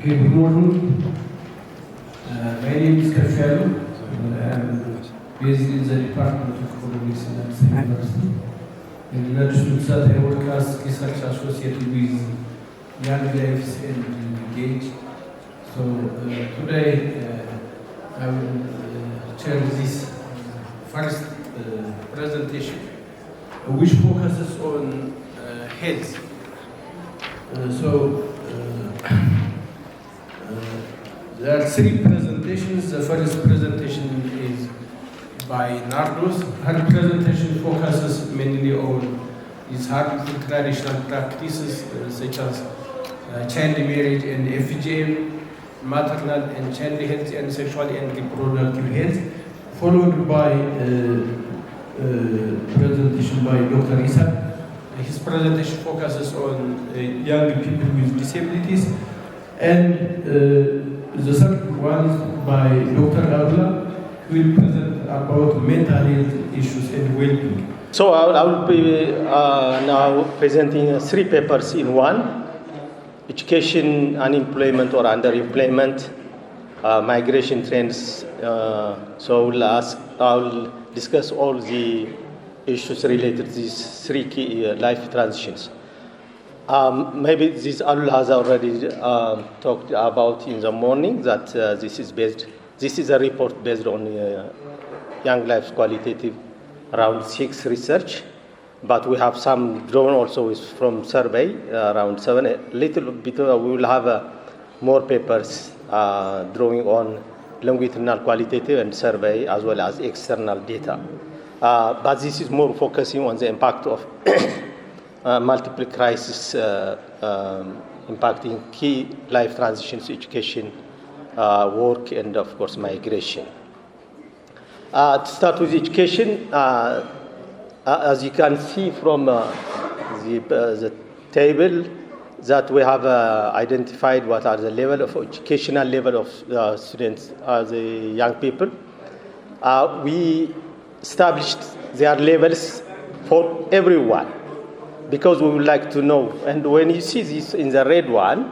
Okay, good morning. My name is Kafel. I'm based in the Department of Economics at University. In addition to that, I work as research associated with young lives and engage. So today I will share this first presentation, which focuses on health. There are three presentations. The first presentation is by Nardos. Her presentation focuses mainly on these harmful traditional practices such as child marriage and FGM, maternal and child health, and sexual and reproductive health, followed by presentation by Dr. Yisak. His presentation focuses on young people with disabilities, and the third one is by Dr. Abla, who will present about mental health issues and well-being. So I will be now presenting three papers in one: education, unemployment or underemployment, migration trends. So I will discuss all the issues related to these three key life transitions. Maybe this Alul has already talked about in the morning that this is a report based on Young Life's qualitative around 6 research, but we have some drawn also from survey around 7. A little bit we will have more papers drawing on longitudinal qualitative and survey as well as external data. But this is more focusing on the impact of multiple crises impacting key life transitions, education, work, and of course migration. To start with education, as you can see from the table, that we have identified what are the level of educational level of students, the young people. We established their levels for everyone, because we would like to know. And when you see this in the red one,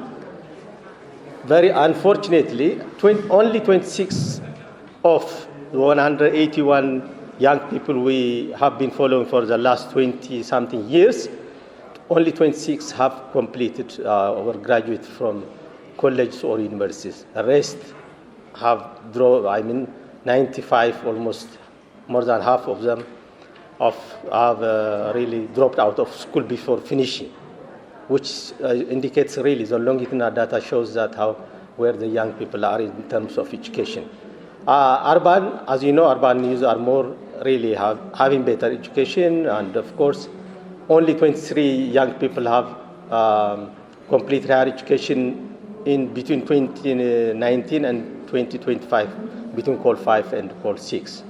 very unfortunately, only 26 of the 181 young people we have been following for the last 20-something years, only 26 have completed or graduated from colleges or universities. The rest have 95, almost more than half of them have really dropped out of school before finishing, which indicates really the longitudinal data shows that where the young people are in terms of education. Urban, as you know, urban youth are more really having better education, and of course, only 23 young people have completed higher education in between 2019 and 2025, between Qual 5 and Qual 6.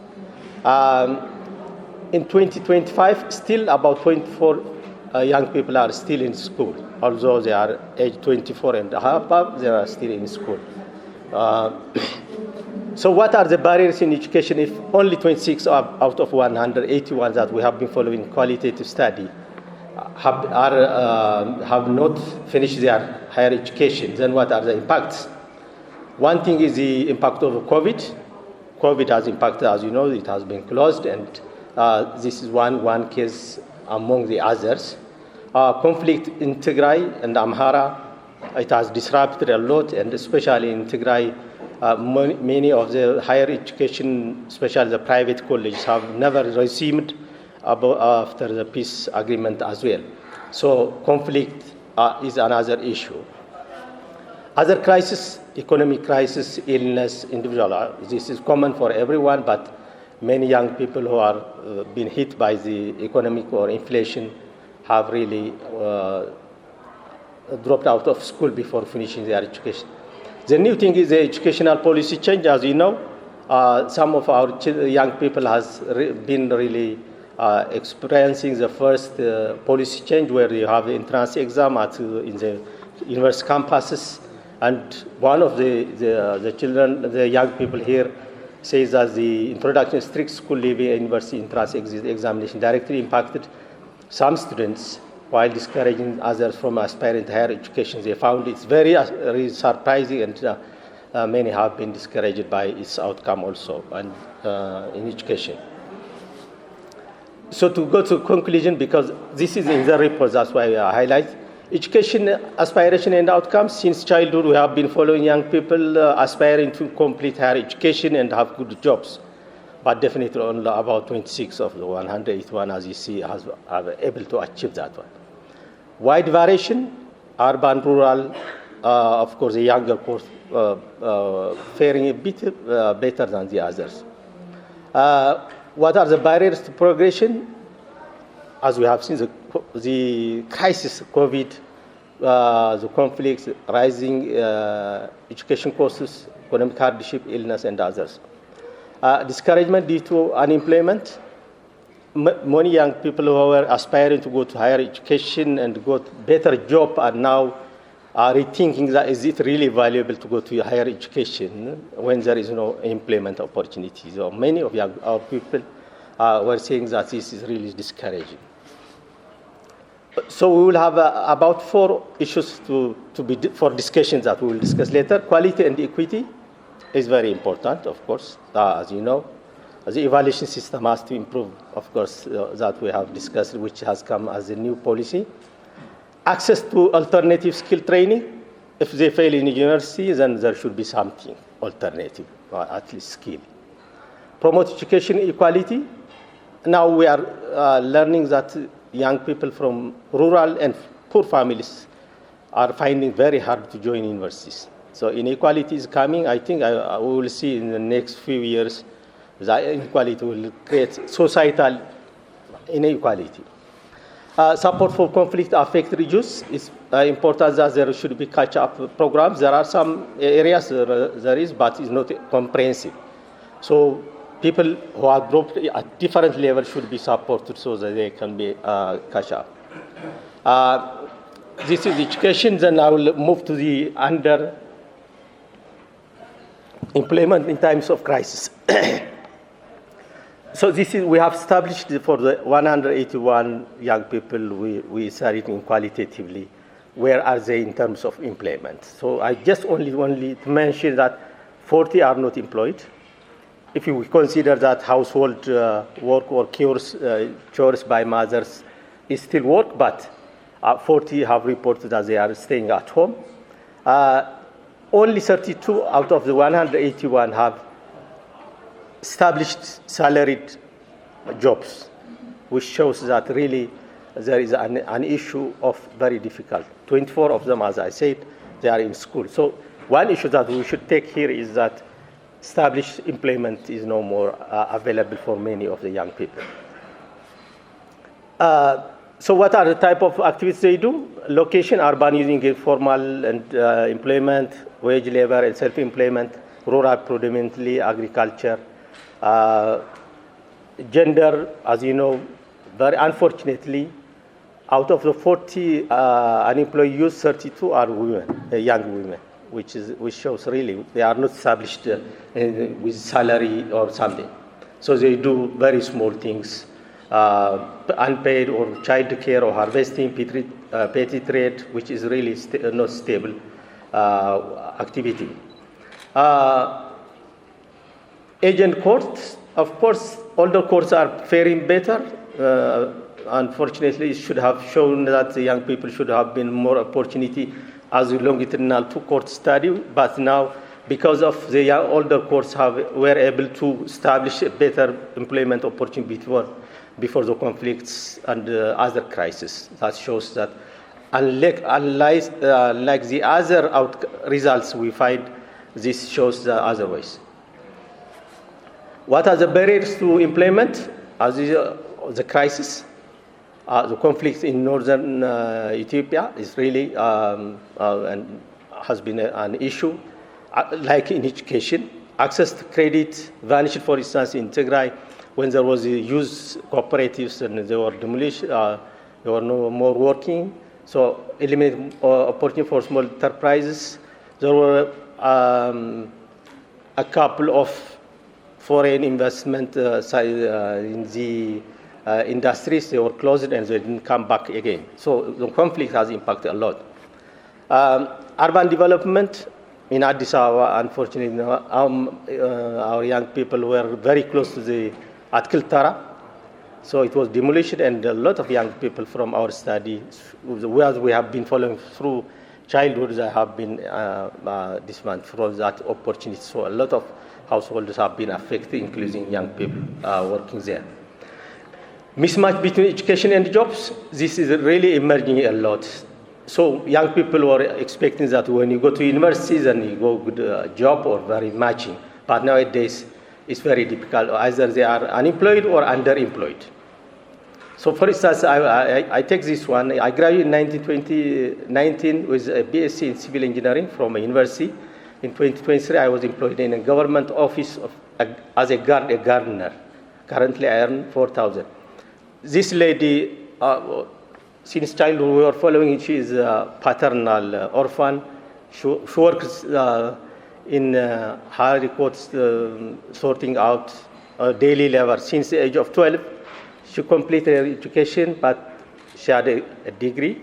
In 2025, still about 0.4 young people are still in school, although they are age 24 and above, they are still in school. So what are the barriers in education if only 26 out of 181 that we have been following qualitative study have not finished their higher education? Then what are the impacts? One thing is the impact of COVID. COVID has impacted, as you know, it has been closed, and this is one case among the others. Conflict in Tigray and Amhara, it has disrupted a lot, and especially in Tigray, many of the higher education, especially the private colleges, have never resumed after the peace agreement as well. So conflict is another issue. Other crises, economic crisis, illness, individual, this is common for everyone, but many young people who are being hit by the economic or inflation have really dropped out of school before finishing their education. The new thing is the educational policy change. As you know, some of our young people has been really experiencing the first policy change, where you have the entrance exam in the university campuses. And one of the children, the young people here, says that the introduction to strict school leaving university entrance examination directly impacted some students while discouraging others from aspiring to higher education. They found it's very really surprising, and many have been discouraged by its outcome also and in education. So to go to conclusion, because this is in the report, that's why I highlight education aspiration and outcomes. Since childhood, we have been following young people aspiring to complete higher education and have good jobs. But definitely only about 26 of the 181, as you see, are able to achieve that one. Wide variation, urban, rural, of course, the younger course faring a bit better than the others. What are the barriers to progression? As we have seen, the crisis, COVID, the conflicts, rising education costs, economic hardship, illness, and others. Discouragement due to unemployment. Many young people who were aspiring to go to higher education and got better job are now rethinking that is it really valuable to go to higher education when there is no employment opportunities. So many of our people were saying that this is really discouraging. So we will have about 4 issues for discussions that we will discuss later. Quality and equity is very important, of course, as you know. The evaluation system has to improve, of course, that we have discussed, which has come as a new policy. Access to alternative skill training. If they fail in university, then there should be something alternative, or at least skill. Promote education equality. Now we are learning that young people from rural and poor families are finding very hard to join universities. So inequality is coming. I think we will see in the next few years that inequality will create societal inequality. Support for conflict affect reduce. It's important that there should be catch-up programs. There are some areas there is, but it's not comprehensive. So people who are grouped at different levels should be supported so that they can be catch up. This is education. Then I will move to the under employment in times of crisis. So this is, we have established for the 181 young people we studied in qualitatively, where are they in terms of employment. So I just only to mention that 40 are not employed. If you consider that household work or chores by mothers is still work, but 40 have reported that they are staying at home. Only 32 out of the 181 have established salaried jobs, which shows that really there is an issue of very difficult. 24 of them, as I said, they are in school. So one issue that we should take here is that established employment is no more available for many of the young people. So what are the type of activities they do? Location, urban using informal and employment, wage labor and self-employment, rural predominantly, agriculture. Gender, as you know, very unfortunately, out of the 40 unemployed youth, 32 are women, young women, which shows really they are not established with salary or something. So they do very small things, unpaid or child care or harvesting, petty trade, which is really not stable activity. Agent courts, of course, older courts are faring better. Unfortunately, it should have shown that the young people should have been more opportunity as a longitudinal two-court study, but now, because of the older courts were able to establish a better employment opportunity before the conflicts and other crises. That shows that unlike the other results we find, this shows the otherwise. What are the barriers to employment? As the crisis, the conflict in Northern Ethiopia is really and has been an issue. Like in education, access to credit vanished, for instance, in Tigray, when there was youth cooperatives and they were demolished, they were no more working. So eliminated opportunity for small enterprises. There were a couple of foreign investment in the industries, they were closed and they didn't come back again. So the conflict has impacted a lot. Urban development in Addis Ababa, unfortunately, our young people were very close to the Atkiltara. So it was demolished, and a lot of young people from our study, where we have been following through childhood, they have been dismantled from that opportunity. So a lot of households have been affected, including young people working there. Mismatch between education and jobs, this is really emerging a lot. So young people were expecting that when you go to universities and you go good job or very matching, but nowadays it's very difficult. Either they are unemployed or underemployed. So for instance, I take this one. I graduated in 2019 with a BSc in civil engineering from a university. In 2023, I was employed in a government office as a gardener. Currently, I earn 4,000. This lady, since childhood, we were following. She is a paternal orphan. She works in high courts, sorting out daily labor. Since the age of 12, she completed her education, but she had a degree.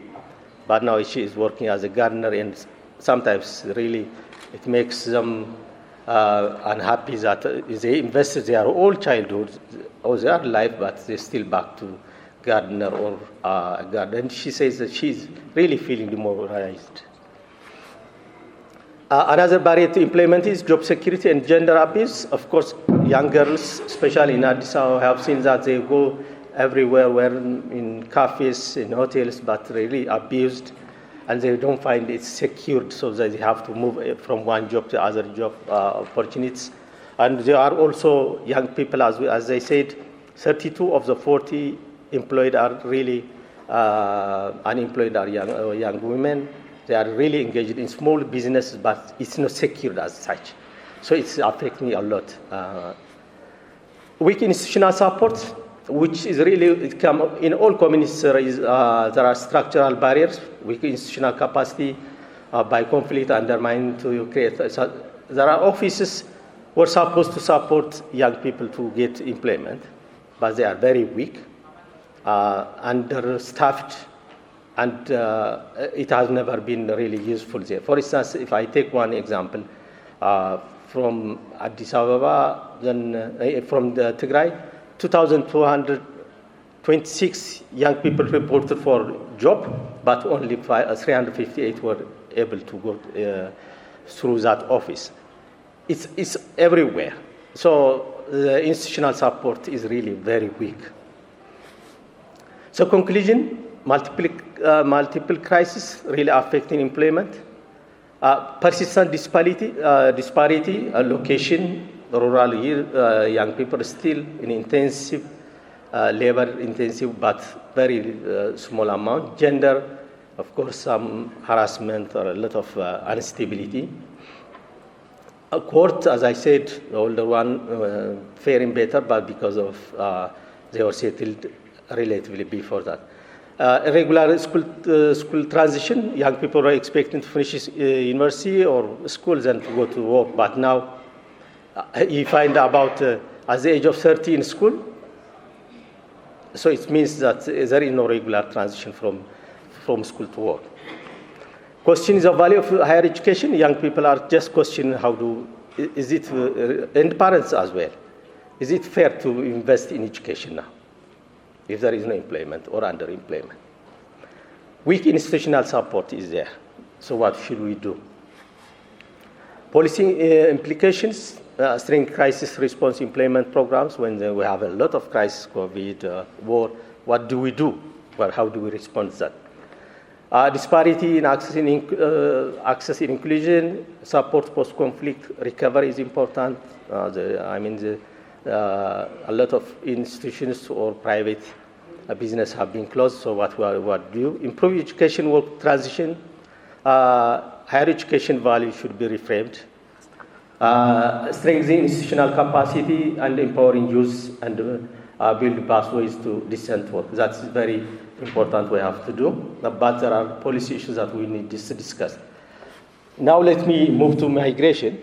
But now she is working as a gardener, and sometimes really it makes them unhappy that they invested their whole childhood or their life, but they're still back to gardener or gardener. And she says that she's really feeling demoralized. Another barrier to employment is job security and gender abuse. Of course, young girls, especially in Addis Ababa, have seen that they go everywhere, where in cafes, in hotels, but really abused, and they don't find it secured, so they have to move from one job to other job opportunities. And there are also young people, as I said, 32 of the 40 employed are really unemployed are young women. They are really engaged in small businesses, but it's not secured as such. So it's affecting a lot. Weak institutional support, which is really in all communities, there are structural barriers. Weak institutional capacity by conflict undermined to create. So there are offices who are supposed to support young people to get employment, but they are very weak, understaffed, and it has never been really useful there. For instance, if I take one example, from Addis Ababa, then from the Tigray, 2,226 young people reported for job, but only 358 were able to go through that office. It's everywhere. So the institutional support is really very weak. So conclusion, multiple crises really affecting employment. Persistent disparity, location, rural young people are still in intensive, labor-intensive, but very small amount. Gender, of course, some harassment or a lot of instability. A court, as I said, the older one faring better, but because of they were settled relatively before that. Irregular school transition, young people were expecting to finish university or schools and to go to work, but now you find about at the age of 30 in school, so it means that there is no regular transition from school to work. Question is the value of higher education. Young people are just questioning is it, and parents as well, is it fair to invest in education now if there is no employment or underemployment? Weak institutional support is there. So what should we do? Policy implications, string crisis response employment programs when we have a lot of crises, COVID, war. What do we do? Well, how do we respond to that? Disparity in access and inclusion, support post-conflict recovery is important. A lot of institutions or private business have been closed, so what do you? Improve education work transition. Higher education value should be reframed. Strengthening institutional capacity and empowering youth and build pathways to decent work. That's very important we have to do, but there are policy issues that we need to discuss. Now let me move to migration.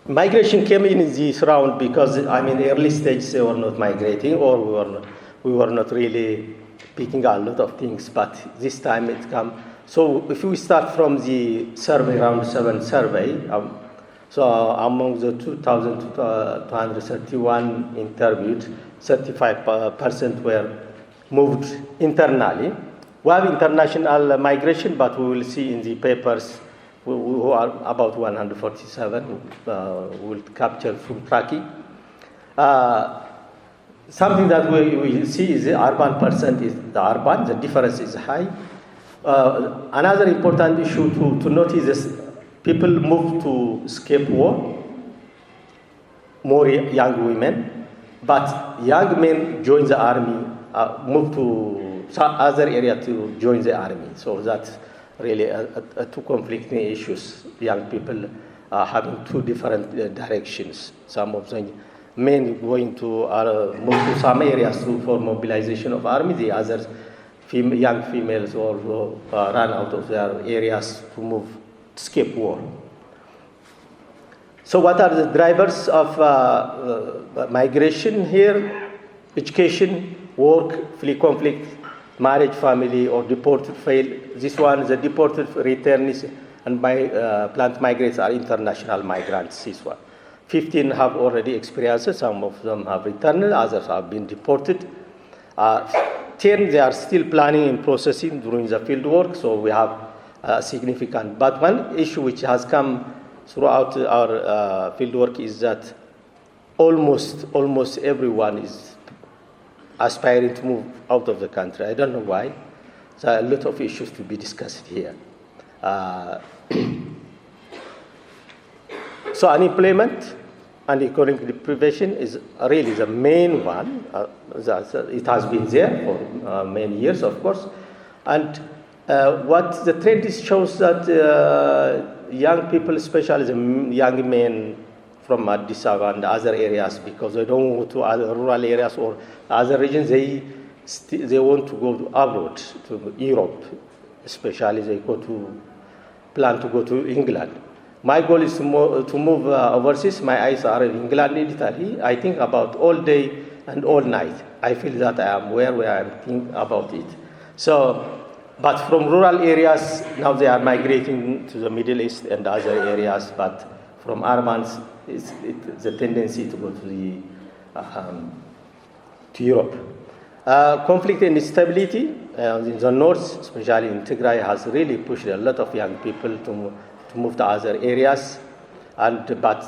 Migration came in this round because, early stages they were not migrating, or we were not really picking a lot of things, but this time it come. So if we start from the survey, round 7 survey, so among the 2,231 interviewed, 35% were moved internally. We have international migration, but we will see in the papers who are about 147 will capture through tracking. Something that we see is the urban percent is the urban, the difference is high. Another important issue to notice is people move to escape war, more young women, but young men join the army, move to some other area to join the army. So that's really two conflicting issues. Young people are having two different directions. Some of the men going to move to some areas for mobilization of army. The others, young females, also run out of their areas to move, escape war. So what are the drivers of migration here? Education, work, flee conflict, marriage, family, or deported fail. This one, the deported returnees and plant migrants are international migrants. This one. 15 have already experienced it. Some of them have returned, others have been deported. 10, they are still planning and processing during the field work, so we have significant. But one issue which has come throughout our field work is that almost everyone is aspiring to move out of the country. I don't know why. There are a lot of issues to be discussed here. So unemployment and economic deprivation is really the main one. It has been there for many years, of course. And what the trend shows that young people, especially the young men from Addis Ababa and other areas, because they don't go to other rural areas or other regions, they want to go abroad, to Europe, especially they plan to go to England. My goal is to move overseas. My eyes are in England and Italy. I think about all day and all night. I feel that I am where I am thinking about it. So, but from rural areas, now they are migrating to the Middle East and other areas, but from urbans, it's the tendency to go to Europe. Conflict and instability in the north, especially in Tigray, has really pushed a lot of young people to move to other areas. But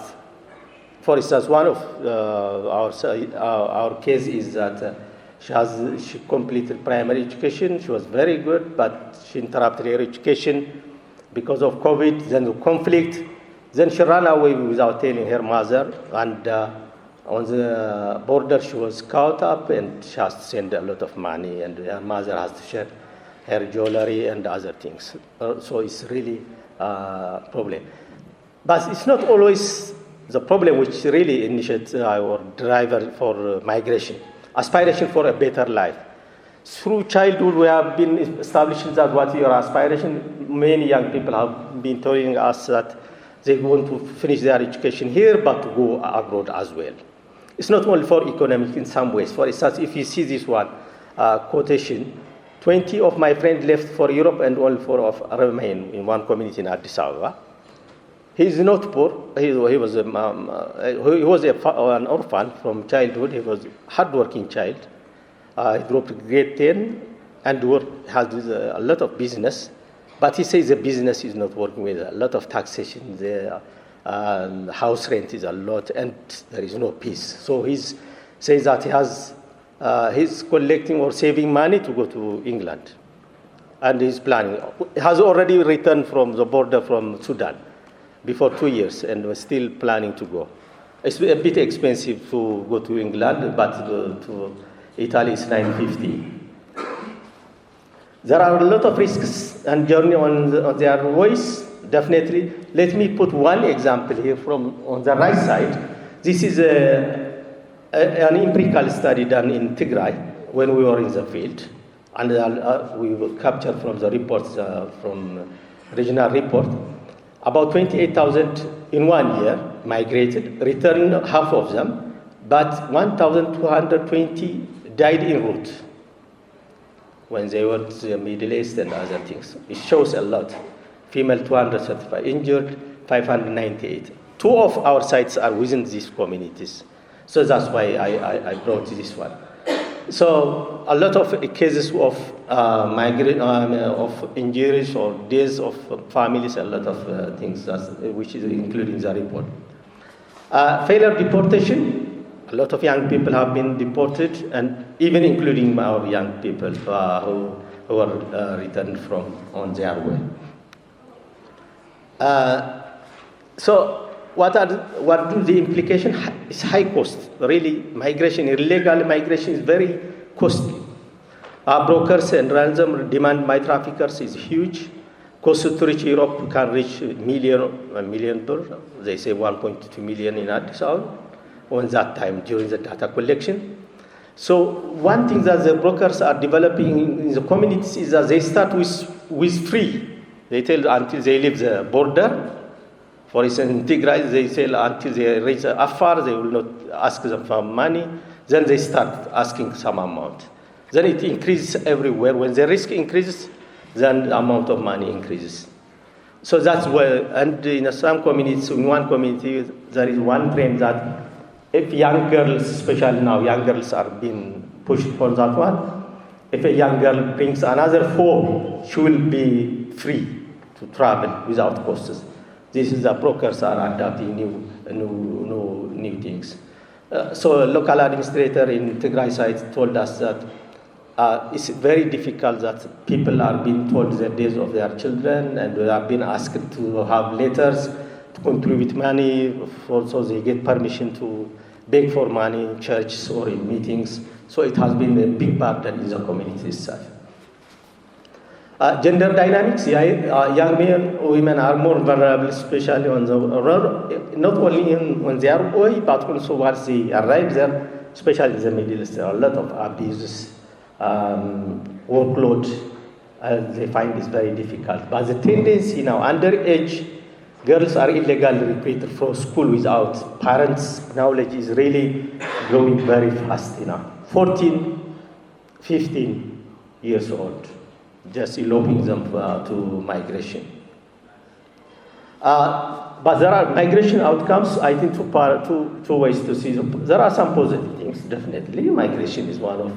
for instance, one of our case is that she completed primary education. She was very good, but she interrupted her education because of COVID, then the conflict. Then she ran away without telling her mother, and on the border she was caught up, and she has to send a lot of money, and her mother has to share her jewelry and other things. So it's really a problem. But it's not always the problem which really initiates or driver for migration. Aspiration for a better life. Through childhood, we have been establishing that what your aspiration. Many young people have been telling us that they want to finish their education here, but to go abroad as well. It's not only for economic in some ways. For instance, if you see this one quotation, 20 of my friends left for Europe and only 4 of remain in one community in Addis Ababa. He is not poor. He was an orphan from childhood. He was a hard-working child. He dropped grade 10 and has a lot of business. But he says the business is not working with a lot of taxation. The house rent is a lot, and there is no peace. So he says that he's collecting or saving money to go to England, and he's planning. He has already returned from the border from Sudan before 2 years, and was still planning to go. It's a bit expensive to go to England, but to Italy is $950. There are a lot of risks and journey on their voice, definitely. Let me put one example here from on the right side. This is an empirical study done in Tigray when we were in the field. And we will capture from the reports, from regional report. about 28,000 in 1 year migrated, returned half of them, but 1,220 died en route when they went to the Middle East and other things. It shows a lot. Female 235 injured, 598. 2 of our sites are within these communities. So that's why I brought this one. So a lot of cases of of injuries or deaths of families, a lot of things, which is included in the report. Failure deportation, a lot of young people have been deported, and even including our young people who are returned from on their way. So what do the implication? It's high cost. Really, migration, illegal migration is very costly. Brokers and ransom demand by traffickers is huge. Cost to reach Europe can reach a million per. They say 1.2 million in Addis Ababa on that time during the data collection. So one thing that the brokers are developing in the communities is that they start with free. They tell until they leave the border. For instance, in Tigray, they say until they reach Afar, they will not ask them for money. Then they start asking some amount. Then it increases everywhere. When the risk increases, then the amount of money increases. So that's where, and in some communities, in one community, there is one trend that if young girls, especially now, young girls are being pushed for that one. If a young girl brings another 4, she will be free to travel without costs. This is the brokers are adapting new things. So a local administrator in Tigray side told us that it's very difficult that people are being told the days of their children, and they have been asked to have letters to contribute money, so they get permission to beg for money in churches or in meetings. So it has been a big burden in the community itself. Gender dynamics, young men, women are more vulnerable, especially on the road, not only when they are away, but also once they arrive there, especially in the Middle East. There are a lot of abuses, workload, they find this very difficult. But the tendency now, underage girls are illegally recruited from school without parents' knowledge is really growing very fast now. 14, 15 years old. Just eloping them to migration. But there are migration outcomes, I think, two ways to see them. There are some positive things, definitely. Migration is one of,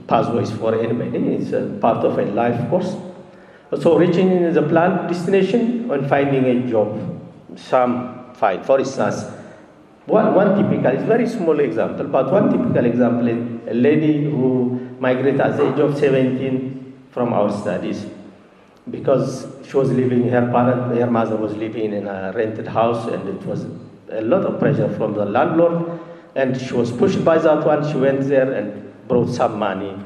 pathways for anybody. It's a part of a life course. So reaching the planned destination and finding a job, some find. For instance, one typical, it's a very small example, but one typical example is a lady who migrated at the age of 17 from our studies because she was living, her mother was living in a rented house, and it was a lot of pressure from the landlord, and she was pushed by that one. She went there and brought some money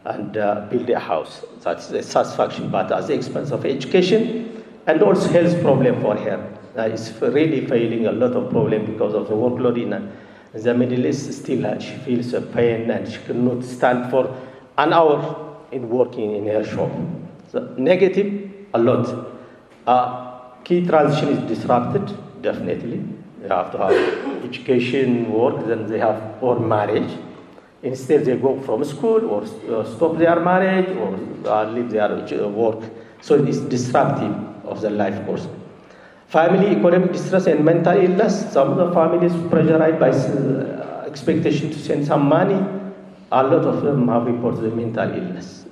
and built a house. That's a satisfaction, but at the expense of education and also health problem for her. It's really failing a lot of problem because of the workload in the Middle East. Still, she feels a pain and she cannot stand for an hour in working in her shop. So negative, a lot. Key transition is disrupted, definitely. They have to have education, work, then they have, or marriage. Instead, they go from school or stop their marriage or leave their work. So it is disruptive of the life course. Family, economic distress, and mental illness. Some of the families pressurized by expectation to send some money. A lot of them have reported mental illness.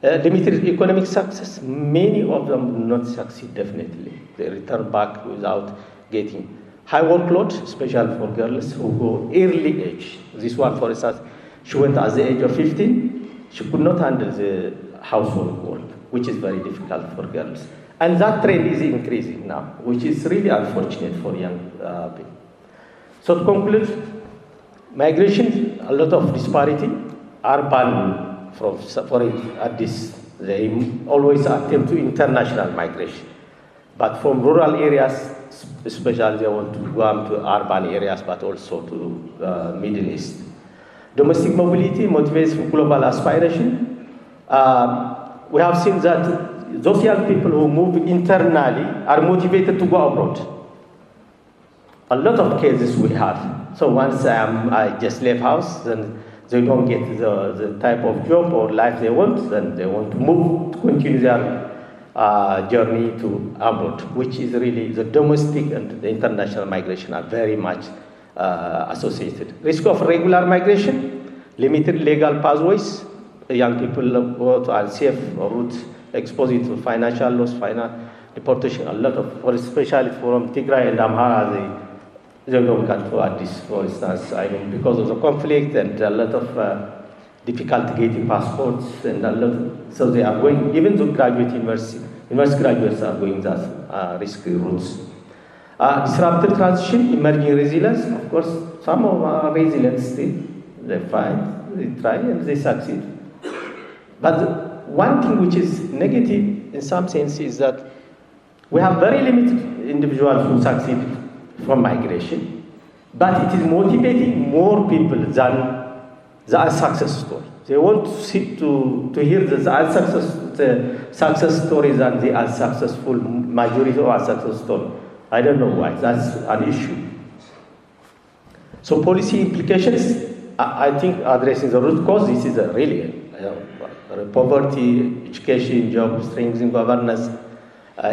Limited economic success. Many of them do not succeed, definitely. They return back without getting. High workload, especially for girls who go early age. This one, for instance, she went at the age of 15. She could not handle the household work, which is very difficult for girls. And that trend is increasing now, which is really unfortunate for young people. So to conclude, migration, a lot of disparity, urban for it at this, they always attempt to international migration. But from rural areas, especially they want to go to urban areas, but also to Middle East. Domestic mobility motivates global aspiration. We have seen that those young people who move internally are motivated to go abroad. A lot of cases we have. So once I just left house, then they don't get the type of job or life they want, then they want to move, to continue their journey to abroad, which is really the domestic and the international migration are very much associated. Risk of regular migration, limited legal pathways, young people go to unsafe routes, exposed to financial loss, deportation, a lot of, especially from Tigray and Amhara, they don't come to Addis, for instance, because of the conflict and a lot of difficulty getting passports and a lot, so they are going, even the graduate university graduates are going that risky routes. Disrupted transition, emerging resilience, of course, some of our resilient still, they find, they try and they succeed. But one thing which is negative in some sense is that we have very limited individuals who succeed from migration, but it is motivating more people than the unsuccess story. They want to hear the success stories than the unsuccessful majority of unsuccess story. I don't know why. That's an issue. So policy implications, I think addressing the root cause, this is a really poverty, education, job, strengthening governance,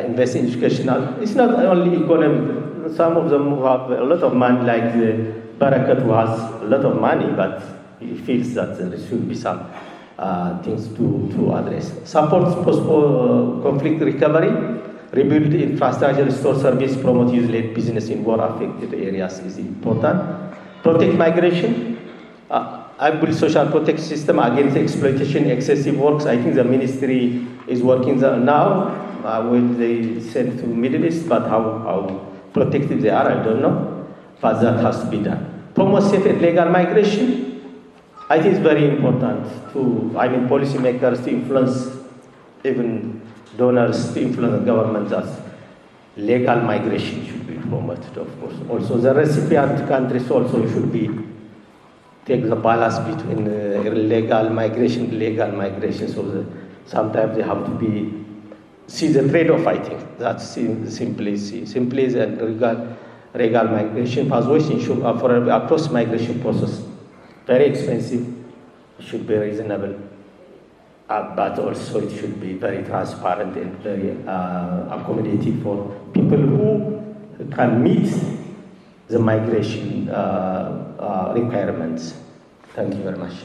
invest in educational. It's not only economic. Some of them who have a lot of money, like the Barakat who has a lot of money, but he feels that there should be some things to address. Support post-conflict recovery, rebuild infrastructure, restore service, promote youth-led business in war-affected areas is important. Protect migration. I build social protection system against exploitation, excessive works. I think the ministry is working now when they send to Middle East, but how protective they are, I don't know, but that has to be done. Promote safe and legal migration. I think it's very important policymakers to influence, even donors to influence the government that legal migration should be promoted, of course. Also, the recipient countries also should take the balance between illegal migration and legal migration. So sometimes they have to see the trade-off, I think. That's simply and legal migration pathways for across migration process. Very expensive, should be reasonable, but also it should be very transparent and very accommodative for people who can meet the migration requirements. Thank you very much.